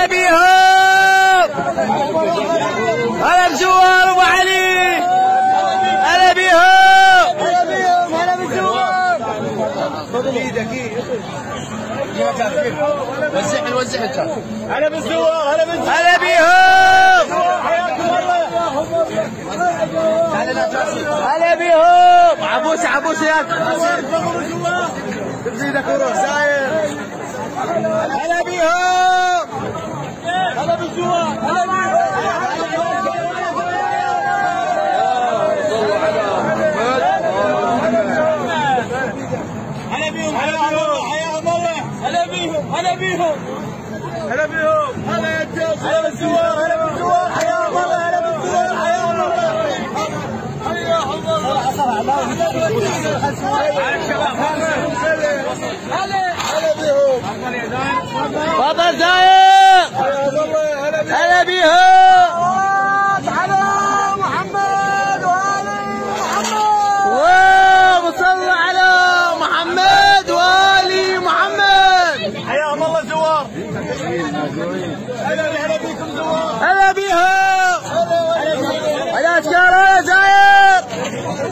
بيهم. هلا بزوار ابو علي. هلا بيهم. هلا بزوار. خذ ايدك وزع انت. هلا بالزوار. هلا بيهم. هلا بيهم. عبوس ياك. تزيدك وروح ساير. هلا بيهم. هلا بالزوار. هلا بيهم. هلا يا الجوز. هلا بالزوار. حياهم الله. هلا بالزوار. حياهم الله. حياهم الله. هلا بيهم. تفضل زاير. هلا بيهم. على محمد وآل محمد. وصلوا على محمد وآل محمد. حياهم الله زوار. هلا بيكم زوار. هلا بيهم. على اشكاره يا زاير.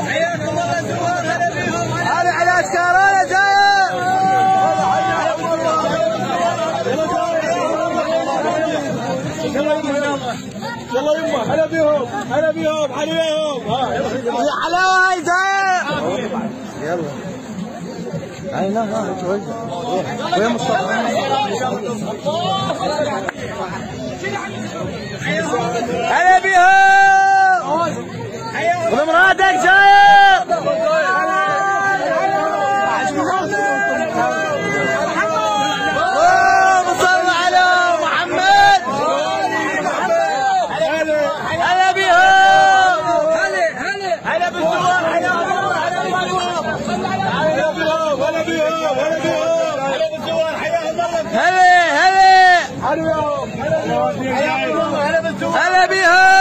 حياكم الله زوار. هلا بيهم. هلا على اشكاره يا زاير. يلا يما. هلا بيهم. يا حلاوه يا زاير. يلا. لا وين مصطفى؟ هلا بيهم. خذ مرادك زاير. وصلوا على محمد. هلا بيهم. هلا بالزوار. هلا بيهم.